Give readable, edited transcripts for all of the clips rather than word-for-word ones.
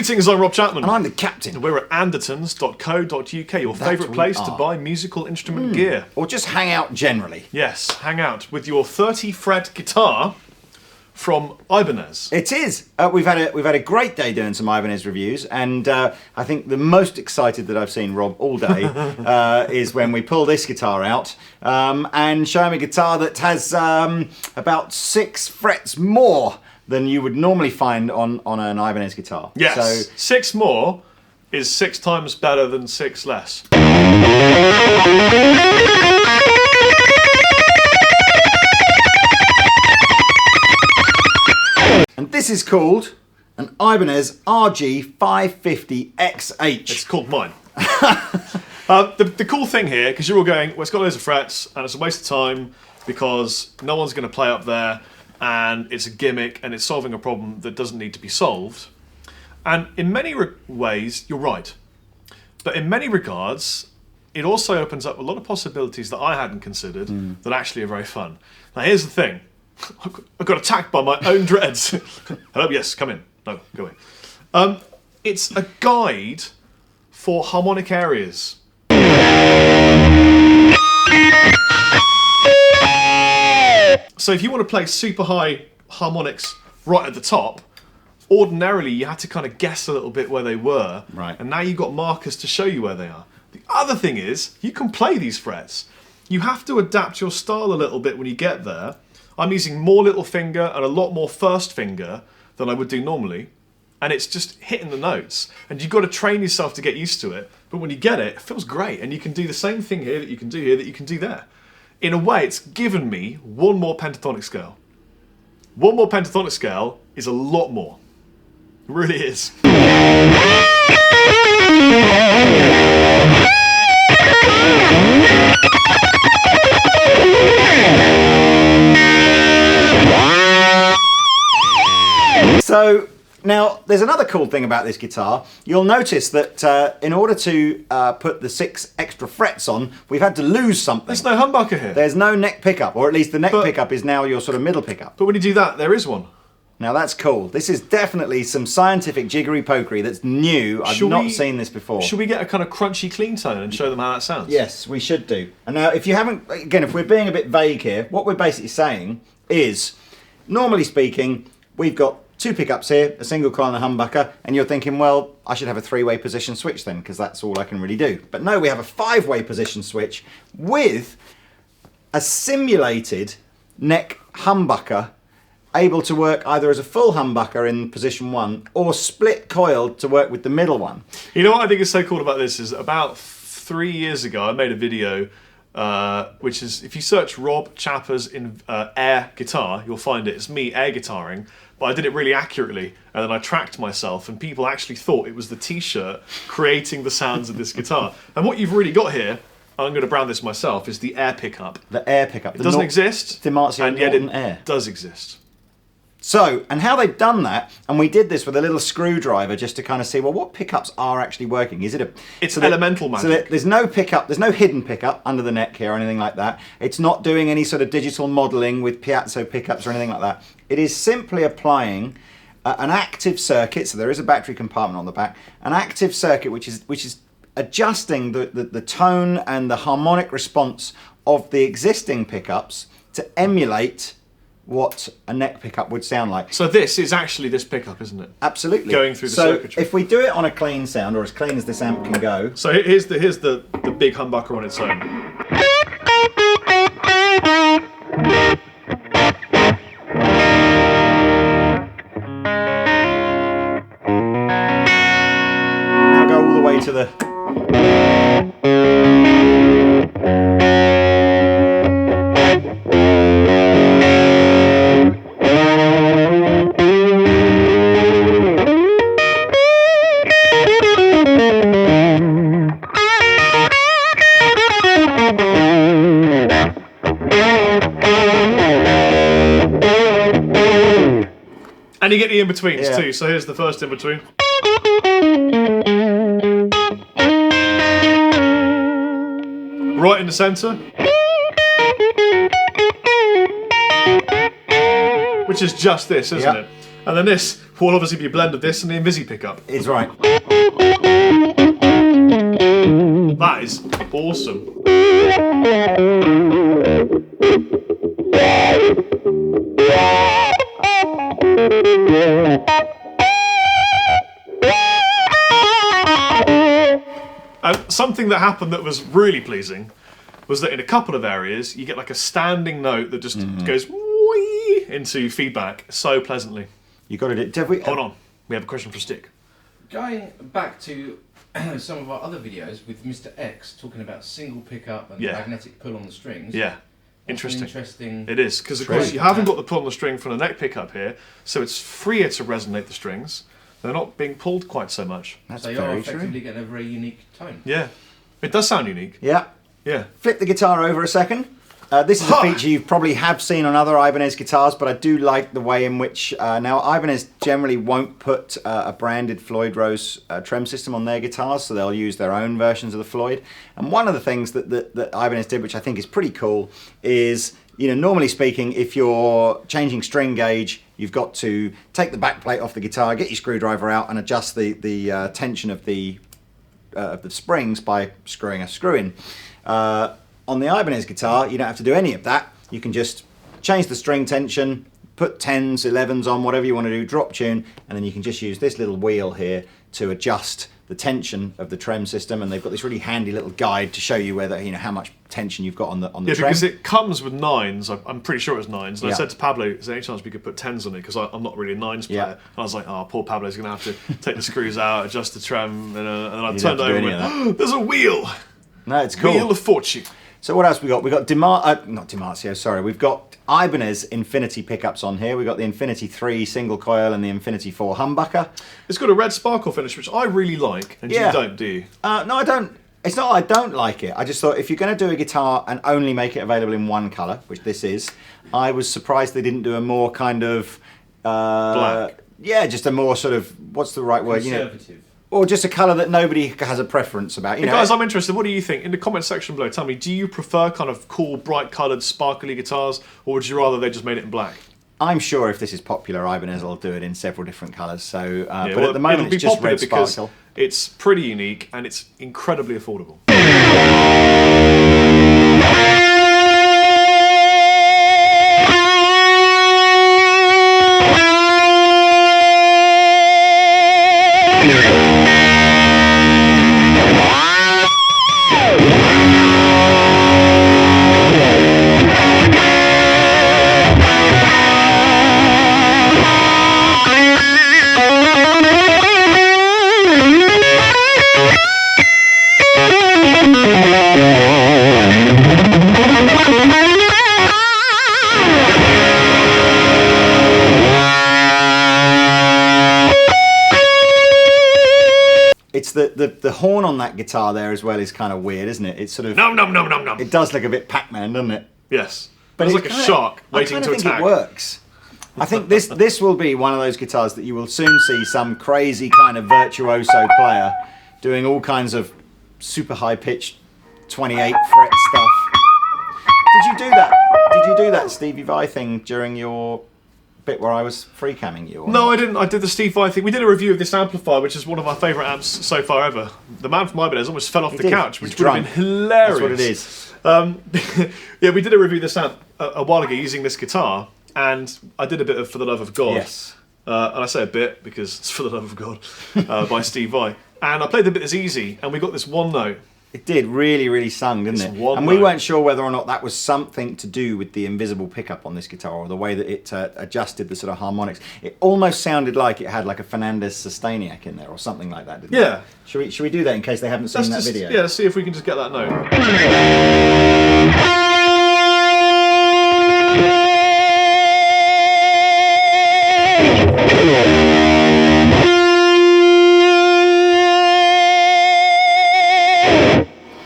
Greetings, I'm Rob Chapman. And I'm the captain. And we're at Andertons.co.uk, your favourite place to buy musical instrument gear. Or just hang out generally. Yes, hang out with your 30-fret guitar from Ibanez. It is. We've had a great day doing some Ibanez reviews, and I think the most excited that I've seen Rob all day is when we pull this guitar out and show him a guitar that has about 6 frets more than you would normally find on an Ibanez guitar. Yes, so 6 more is 6 times better than 6 less. And this is called an Ibanez RG550XH. It's called mine. The cool thing here, because you're all going, well, it's got loads of frets, and it's a waste of time because no one's going to play up there, and it's a gimmick, and it's solving a problem that doesn't need to be solved. And in many ways, you're right. But in many regards, it also opens up a lot of possibilities that I hadn't considered that actually are very fun. Now, here's the thing. I got attacked by my own dreads. Hello, yes, come in. No, go in. It's a guide for harmonic areas. So if you want to play super high harmonics right at the top, ordinarily you had to kind of guess a little bit where they were. Right. And now you've got markers to show you where they are. The other thing is, you can play these frets. You have to adapt your style a little bit when you get there. I'm using more little finger and a lot more first finger than I would do normally. And it's just hitting the notes. And you've got to train yourself to get used to it. But when you get it, it feels great. And you can do the same thing here that you can do here that you can do there. In a way, it's given me one more pentatonic scale. One more pentatonic scale is a lot more. It really is. So now there's another cool thing about this guitar. You'll notice that in order to put the 6 extra frets on, we've had to lose something. There's no humbucker here. There's no neck pickup, or at least the neck pickup is now your sort of middle pickup. But when you do that, there is one. Now that's cool. This is definitely some scientific jiggery-pokery that's new. I've not seen this before. Should we get a kind of crunchy clean tone and show them how that sounds? Yes, we should do. And now if you haven't, again, if we're being a bit vague here, what we're basically saying is, normally speaking, we've got 2 pickups here, a single coil and a humbucker, and you're thinking, well, I should have a 3-way position switch then, because that's all I can really do. But no, we have a 5-way position switch with a simulated neck humbucker, able to work either as a full humbucker in position 1 or split coiled to work with the middle one. You know what I think is so cool about this is about 3 years ago I made a video which is, if you search Rob Chappers in air guitar, you'll find it. It's me air guitaring, but I did it really accurately, and then I tracked myself, and people actually thought it was the t-shirt creating the sounds of this guitar. And what you've really got here, I'm going to brand this myself, is the air pickup. The air pickup. It doesn't exist, and yet it does exist. So, and how they've done that, and we did this with a little screwdriver just to kind of see, well, what pickups are actually working? Is it It's elemental magic. So there's no pickup, there's no hidden pickup under the neck here or anything like that. It's not doing any sort of digital modelling with piezo pickups or anything like that. It is simply applying an active circuit, so there is a battery compartment on the back, an active circuit which is adjusting the tone and the harmonic response of the existing pickups to emulate what a neck pickup would sound like. So this is actually this pickup, isn't it? Absolutely. Going through the circuitry. So if we do it on a clean sound, or as clean as this amp can go. So here's the big humbucker on its own. Now go all the way to the... And you get the in-betweens too, so here's the first in-between. Right in the centre. Which is just this, isn't it? And then this, will obviously be a blend of this and the Invisi pickup. It's right. That is awesome. And something that happened that was really pleasing was that in a couple of areas you get like a standing note that just goes whee into feedback so pleasantly. You got it. Hold on, we have a question for Stick. Going back to some of our other videos with Mr. X talking about single pickup and magnetic pull on the strings. Yeah. Interesting. Interesting. It is, because of course you haven't got the pull on the string from the neck pickup here, so it's freer to resonate the strings. They're not being pulled quite so much. That's so very you're effectively true. getting a very unique tone. Yeah. It does sound unique. Yeah. Yeah. Flip the guitar over a second. This is a feature you probably have seen on other Ibanez guitars, but I do like the way in which... now, Ibanez generally won't put a branded Floyd Rose trem system on their guitars, so they'll use their own versions of the Floyd. And one of the things that Ibanez did, which I think is pretty cool, is... You know, normally speaking, if you're changing string gauge, you've got to take the back plate off the guitar, get your screwdriver out, and adjust the tension of the springs by screwing a screw in. On the Ibanez guitar, you don't have to do any of that. You can just change the string tension, put 10s, 11s on, whatever you want to do, drop tune, and then you can just use this little wheel here to adjust the tension of the trem system, and they've got this really handy little guide to show you whether how much tension you've got on the trem. Yeah, because it comes with 9s. I'm pretty sure it was 9s. And Yeah. I said to Pablo, is there any chance we could put 10s on it? Because I'm not really a 9s player. Yeah. And I was like, oh, poor Pablo's going to have to take the screws out, adjust the trem, and I You'd turned have to over do and any went, oh, there's a wheel! No, it's cool. Wheel of Fortune. So what else we got? We got not Dimarzio, sorry. We've got Ibanez Infinity pickups on here. We've got the Infinity 3 single coil and the Infinity 4 humbucker. It's got a red sparkle finish, which I really like, and Yeah. you don't, do you? No, I don't. It's not I don't like it. I just thought if you're going to do a guitar and only make it available in one colour, which this is, I was surprised they didn't do a more kind of... Black. Yeah, just a more sort of, what's the right word? Conservative. Or just a colour that nobody has a preference about. You know, Guys, I'm interested. What do you think? In the comment section below, tell me, do you prefer kind of cool, bright-coloured, sparkly guitars, or would you rather they just made it in black? I'm sure if this is popular, Ibanez will do it in several different colours. So, Yeah, but well, at the moment, it'll be it's just popular red because sparkle. it's pretty unique and it's incredibly affordable. It's the horn on that guitar there as well is kind of weird, isn't it? It's sort of... Nom nom nom nom nom. It does look a bit Pac-Man, doesn't it? Yes. But It's it like a kinda- shark I waiting kinda to think attack. it works. I think this will be one of those guitars that you will soon see some crazy kind of virtuoso player doing all kinds of super high pitched 28 fret stuff. Did you do that? Did you do that Stevie Vai thing during your bit where I was free camming you? Or No, not? I didn't. I did the Steve Vai thing. We did a review of this amplifier, which is one of my favourite amps so far ever. The man from Ibanez almost fell off the did. couch, He's which would have been hilarious. That's what it is. Yeah, we did a review of this amp a while ago using this guitar, and I did a bit of For the Love of God. Yes. And I say a bit because it's For the Love of God by Steve Vai. And I played the bit as easy, and we got this one note. It did really, really sung, didn't It's it? one And we note. weren't sure whether or not that was something to do with the invisible pickup on this guitar or the way that it adjusted the sort of harmonics. It almost sounded like it had like a Fernandez Sustainiac in there or something like that, didn't it? Yeah. Should we do that in case they haven't seen that video? Yeah, let's see if we can just get that note.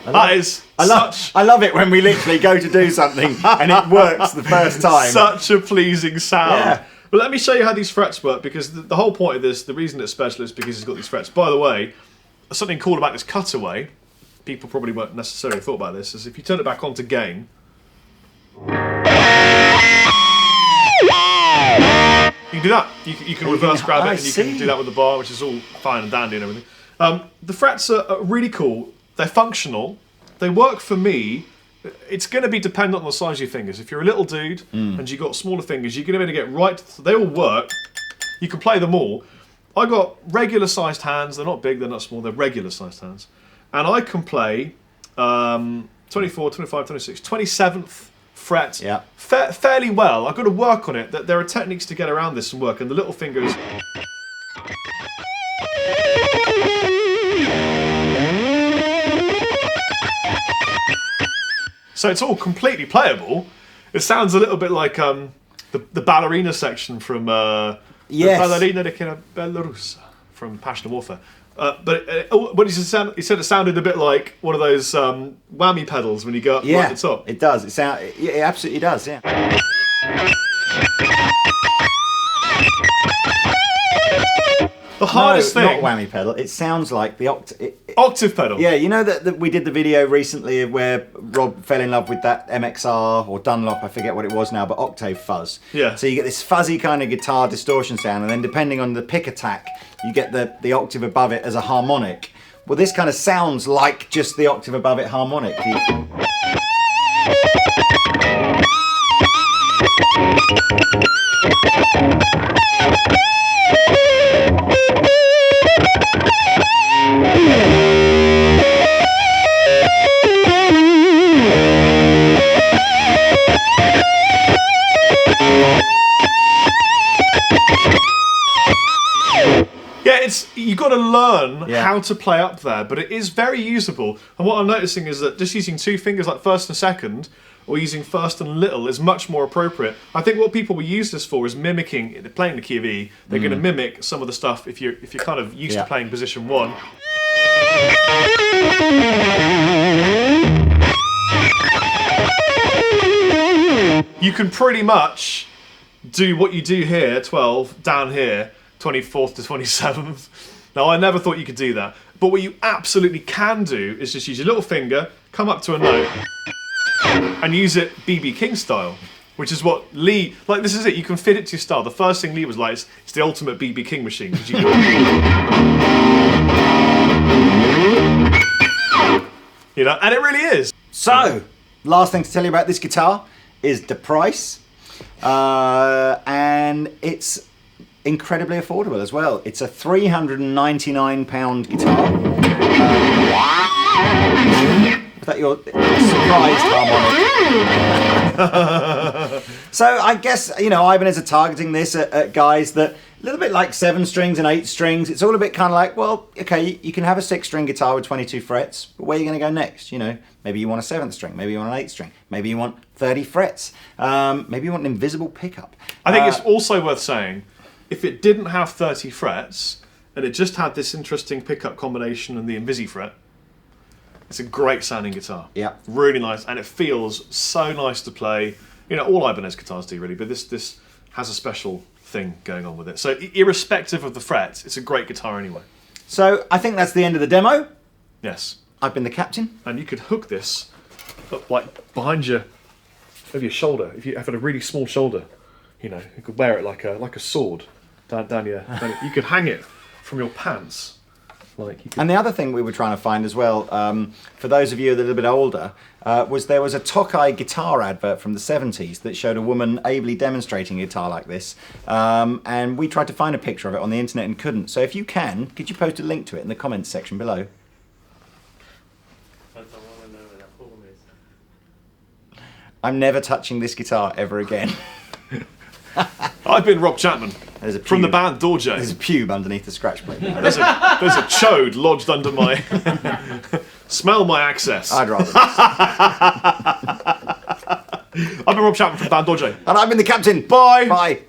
That is I love it when we literally go to do something and it works the first time. such a pleasing sound. Yeah. But let me show you how these frets work, because the whole point of this, the reason it's special is because it's got these frets. By the way, something cool about this cutaway, people probably won't necessarily thought about this, is if you turn it back on to gain, You can do that. You can reverse grab it, and you see. can do that with the bar, which is all fine and dandy and everything. The frets are really cool. They're functional. They work for me. It's going to be dependent on the size of your fingers. If you're a little dude and you've got smaller fingers, you're going to be able to get right. They all work. You can play them all. I got regular sized hands. They're not big. They're not small. They're regular sized hands, and I can play 24, 25, 26, 27th fret fairly well. I've got to work on it. There are techniques to get around this and work, and the little fingers. So it's all completely playable. It sounds a little bit like the ballerina section from the Ballerina de Belarus from Passion of Warfare. But what he said it sounded a bit like one of those whammy pedals when you go up right at the top. It does. It absolutely does. Yeah. The hardest thing. Not whammy pedal. It sounds like the octave pedal. Yeah, you know that we did the video recently where Rob fell in love with that MXR or Dunlop, I forget what it was now, but octave fuzz. Yeah. So you get this fuzzy kind of guitar distortion sound, and then depending on the pick attack, you get the octave above it as a harmonic. Well, this kind of sounds like just the octave above it harmonic. You've got to learn how to play up there, but it is very usable. And what I'm noticing is that just using two fingers like first and second, or using first and little, is much more appropriate. I think what people will use this for is mimicking. They're playing the key of E. They're going to mimic some of the stuff if you're kind of used to playing position 1. You can pretty much do what you do here, 12, down here, 24th to 27th. Now, I never thought you could do that. But what you absolutely can do is just use your little finger, come up to a note, and use it BB King style, which is what Lee... Like, this is it. You can fit it to your style. The first thing Lee was like, it's the ultimate BB King machine. You know, and it really is. So, last thing to tell you about this guitar is the price. And it's incredibly affordable as well. It's a £399 guitar. Was that your surprised harmonic? So I guess, you know, Ibanez are targeting this at guys that, a little bit like 7 strings and 8 strings, it's all a bit kind of like, well, okay, you can have a 6-string guitar with 22 frets, but where are you going to go next? You know, maybe you want a 7th string, maybe you want an 8th string, maybe you want 30 frets, maybe you want an invisible pickup. I think it's also worth saying, if it didn't have 30 frets, and it just had this interesting pickup combination and the Invisi fret, it's a great sounding guitar. Yeah. Really nice, and it feels so nice to play. You know, all Ibanez guitars do really, but this has a special thing going on with it. So irrespective of the frets, it's a great guitar anyway. So I think that's the end of the demo. Yes. I've been the captain. And you could hook this up like behind over your shoulder. If you have a really small shoulder, you know, you could wear it like a sword down your. You could hang it from your pants. And the other thing we were trying to find as well, for those of you a little bit older, was there was a Tokai guitar advert from the 70s that showed a woman ably demonstrating a guitar like this, and we tried to find a picture of it on the internet and couldn't. So if you can, could you post a link to it in the comments section below? I don't want to know where that form is. I'm never touching this guitar ever again. I've been Rob Chapman from the band Dorje. There's a pube underneath the scratch plate. There's a chode lodged under my... Smell my access. I'd rather. I've been Rob Chapman from the band Dorje. And I've been the captain. Bye. Bye.